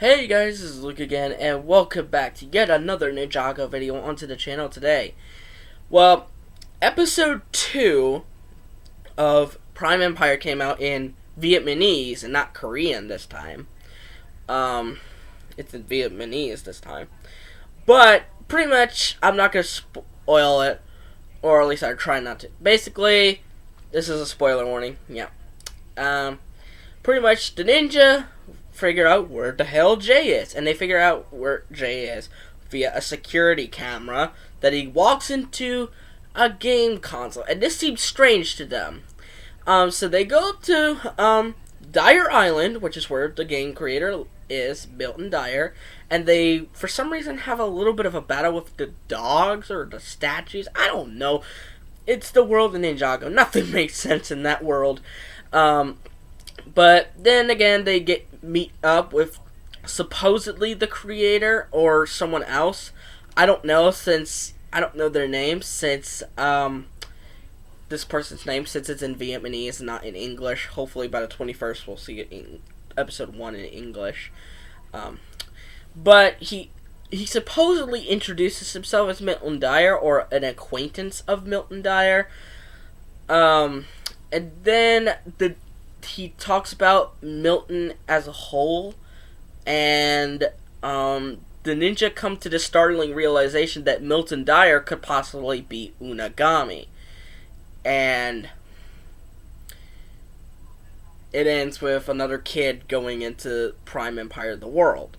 Hey guys, this is Luke again, and welcome back to yet another Ninjago video onto the channel today. Well, episode 2 of Prime Empire came out in Vietnamese and not Korean this time. It's in Vietnamese this time. But, pretty much, I'm not going to spoil it, or at least I try not to. Basically, this is a spoiler warning, yeah. Pretty much, the ninja figure out where the hell Jay is, and they figure out where Jay is via a security camera that he walks into a game console, and this seems strange to them. So they go to Dyer Island, which is where the game creator is, Milton Dyer, and they for some reason have a little bit of a battle with the dogs or the statues. I don't know. It's the world of Ninjago. Nothing makes sense in that world. But then again, they meet up with supposedly the creator or someone else. I don't know, since I don't know their name, since this person's name, since it's in Vietnamese, not in English. Hopefully by the 21st we'll see it in episode 1 in English. But he supposedly introduces himself as Milton Dyer, or an acquaintance of Milton Dyer. And then he talks about Milton as a whole, and the ninja come to the startling realization that Milton Dyer could possibly be Unagami. And it ends with another kid going into Prime Empire of the world.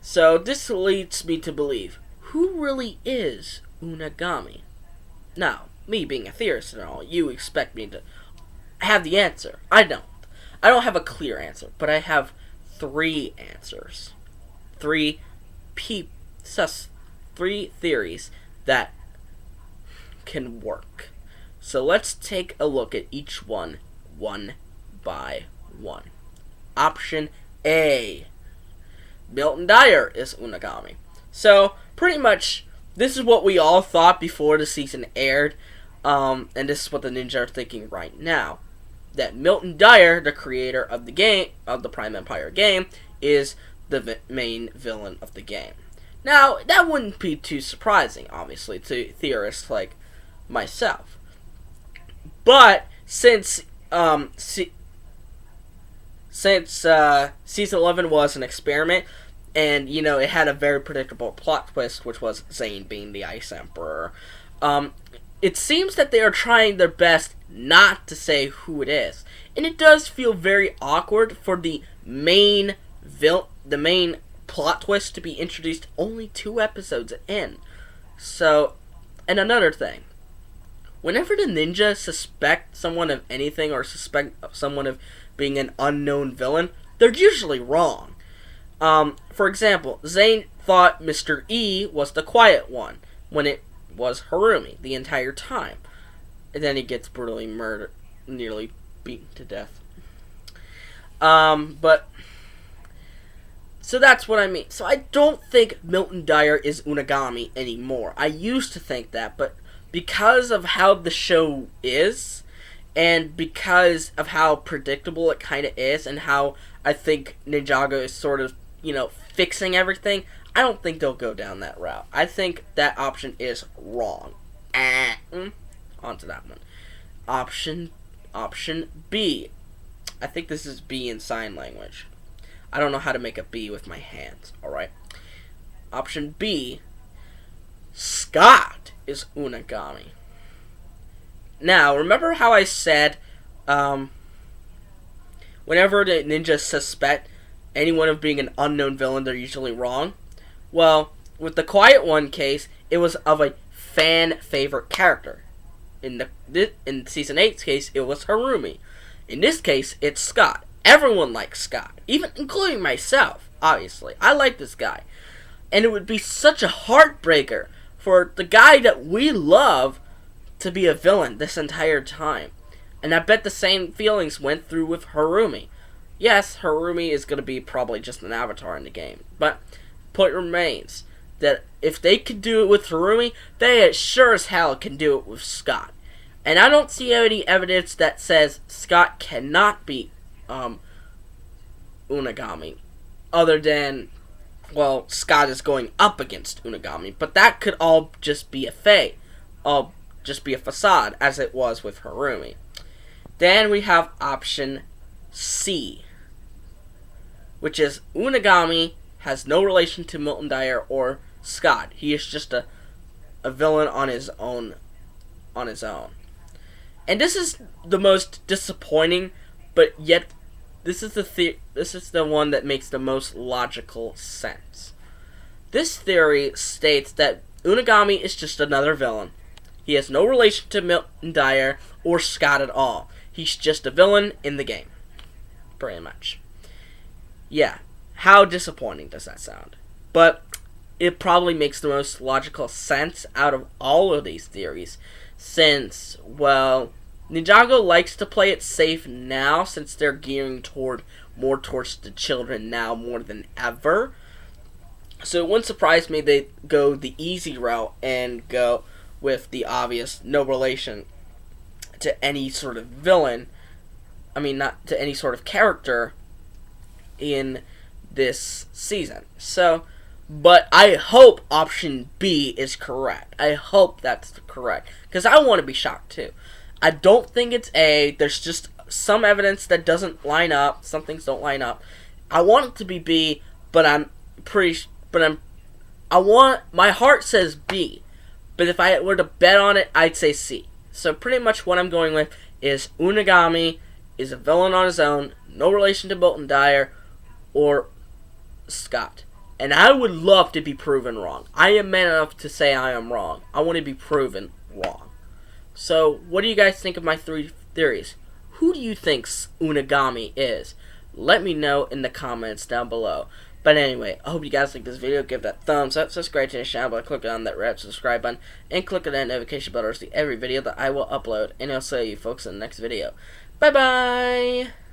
So this leads me to believe, who really is Unagami? Now, me being a theorist and all, you expect me to have the answer. I don't have a clear answer, but I have 3 answers. 3 theories that can work. So let's take a look at each one by one. Option A. Milton Dyer is Unagami. So, pretty much, this is what we all thought before the season aired, and this is what the ninja are thinking right now. That Milton Dyer, the creator of the game, of the Prime Empire game, is the main villain of the game. Now, that wouldn't be too surprising, obviously, to theorists like myself. But since season 11 was an experiment, and it had a very predictable plot twist, which was Zane being the Ice Emperor, it seems that they are trying their best not to say who it is. And it does feel very awkward for the main plot twist to be introduced only 2 episodes in. So, and another thing. Whenever the ninja suspect someone of anything, or suspect someone of being an unknown villain, they're usually wrong. For example, Zane thought Mr. E was the quiet one, when it was Harumi the entire time. And then he gets brutally murdered, nearly beaten to death. So that's what I mean. So I don't think Milton Dyer is Unagami anymore. I used to think that, but because of how the show is, and because of how predictable it kind of is, and how I think Ninjago is sort of, fixing everything, I don't think they'll go down that route. I think that option is wrong. On to that one. Option B. I think this is B in sign language. I don't know how to make a B with my hands, alright? Option B. Scott is Unagami. Now, remember how I said, whenever the ninjas suspect anyone of being an unknown villain, they're usually wrong? Well, with the Quiet One case, it was of a fan favorite character. In season 8's case, it was Harumi. In this case, it's Scott. Everyone likes Scott, even including myself. Obviously, I like this guy, and it would be such a heartbreaker for the guy that we love to be a villain this entire time. And I bet the same feelings went through with Harumi. Yes, Harumi is going to be probably just an avatar in the game, but point remains that if they could do it with Harumi, they sure as hell can do it with Scott. And I don't see any evidence that says Scott cannot be Unagami. other than, well, Scott is going up against Unagami, but that could all just be a fake, just be a facade, as it was with Harumi. Then we have option C, which is Unagami has no relation to Milton Dyer or Scott. He is just a villain on his own. And this is the most disappointing, but yet this is the one that makes the most logical sense. This theory states that Unagami is just another villain. He has no relation to Milton Dyer or Scott at all. He's just a villain in the game. Pretty much. Yeah, how disappointing does that sound? But it probably makes the most logical sense out of all of these theories, since, well, Ninjago likes to play it safe now, since they're gearing more towards the children now more than ever. So it wouldn't surprise me they go the easy route and go with the obvious no relation to any sort of villain. I mean, not to any sort of character in this season. So, but I hope option B is correct. I hope that's correct, because I want to be shocked too. I don't think it's A. There's just some evidence that doesn't line up. Some things don't line up. I want it to be B, but my heart says B. But if I were to bet on it, I'd say C. So pretty much what I'm going with is Unagami is a villain on his own, no relation to Milton Dyer or Scott. And I would love to be proven wrong. I am man enough to say I am wrong. I want to be proven wrong. So, what do you guys think of my 3 theories? Who do you think Unagami is? Let me know in the comments down below. But anyway, I hope you guys like this video. Give that thumbs up, subscribe to the channel by clicking on that red subscribe button, and click on that notification bell to see every video that I will upload. And I'll see you folks in the next video. Bye bye!